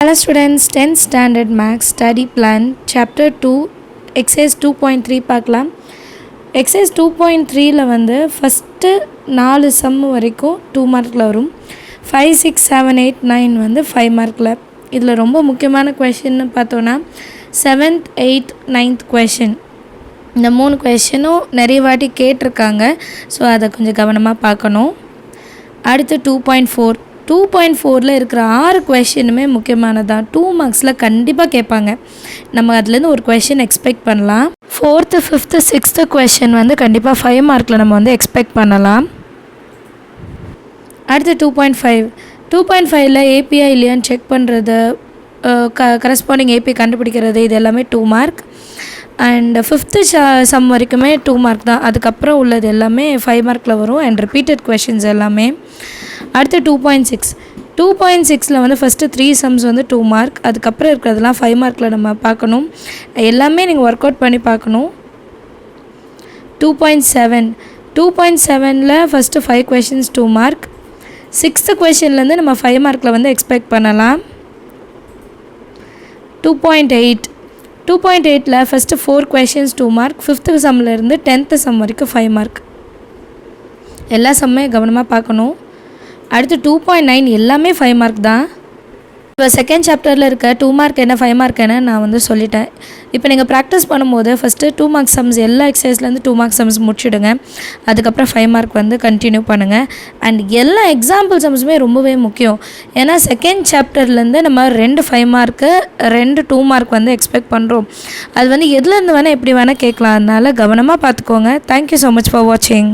Hello students, 10th standard max study plan chapter 2 exercise 2.3 பார்க்கலாம். exercise 2.3ல வந்து first 4 some வரைக்கும் 2 மார்க்கில் வரும். 5, 6, 7, 8, 9 வந்து 5 மார்க்கில். இதில் ரொம்ப முக்கியமான கொஷின்னு பார்த்தோன்னா 7th, 8th, 9th கொஷின். இந்த 3 கொஷினும் நிறைய வாட்டி கேட்டிருக்காங்க. ஸோ அதை கொஞ்சம் கவனமாக பார்க்கணும். அடுத்து 2.4ல் இருக்கிற 6 கொஷினுமே முக்கியமானதான். 2 மார்க்ஸில் கண்டிப்பாக கேட்பாங்க. நம்ம அதுலேருந்து ஒரு கொஷின் எக்ஸ்பெக்ட் பண்ணலாம். 4th, 5th, 6th கொஷின் வந்து கண்டிப்பாக 5 மார்க்கில் நம்ம வந்து எக்ஸ்பெக்ட் பண்ணலாம். அடுத்து 2.5ல் ஏபிஐ இல்லையான்னு செக் பண்ணுறது, கரஸ்பாண்டிங் ஏபி கண்டுபிடிக்கிறது, இது எல்லாமே 2 மார்க். அண்ட் 5th சம் வரைக்குமே 2 மார்க் தான். அதுக்கப்புறம் உள்ளது எல்லாமே 5 மார்க்கில் வரும். அண்ட் ரிப்பீட்டட் கொஷின்ஸ் எல்லாமே. அடுத்து 2.6ல் வந்து ஃபஸ்ட்டு 3 சம்ஸ் வந்து 2 மார்க். அதுக்கப்புறம் இருக்கிறதெல்லாம் 5 மார்க்கில் நம்ம பார்க்கணும். எல்லாமே நீங்கள் ஒர்க் அவுட் பண்ணி பார்க்கணும். 2.7ல் ஃபஸ்ட்டு 5 கொஷின்ஸ் 2 மார்க். 6th கொஷின்லேருந்து நம்ம 5 மார்க்கில் வந்து எக்ஸ்பெக்ட் பண்ணலாம். 2.8ல் ஃபஸ்ட்டு 4 கொஷின்ஸ் 2 மார்க். 5th சம்லேருந்து 10th சம் வரைக்கும் 5 மார்க். எல்லா சம்மே கவனமாக பார்க்கணும். அடுத்து 2.9 எல்லாமே 5 மார்க் தான். இப்போ செகண்ட் சாப்டரில் இருக்க 2 மார்க் என்ன 5 மார்க் என்ன நான் வந்து சொல்லிட்டேன். இப்போ நீங்கள் ப்ராக்டிஸ் பண்ணும்போது ஃபஸ்ட்டு 2 மார்க் சம்ஸ் எல்லா எக்ஸசைஸ்லேருந்து 2 மார்க் சம்ஸ் முடிச்சுடுங்க. அதுக்கப்புறம் 5 மார்க் வந்து கண்டினியூ பண்ணுங்கள். அண்ட் எல்லா எக்ஸாம்பிள் சம்ஸுமே ரொம்பவே முக்கியம். ஏன்னா செகண்ட் சாப்டர்லேருந்து நம்ம 2 5 மார்க்கு 2 2 மார்க் வந்து எக்ஸ்பெக்ட் பண்ணுறோம். அது வந்து எதுலேருந்து வேணால் எப்படி வேணால் கேட்கலாம். அதனால் கவனமாக பார்த்துக்கோங்க. தேங்க்யூ ஸோ மச் ஃபார் வாட்சிங்.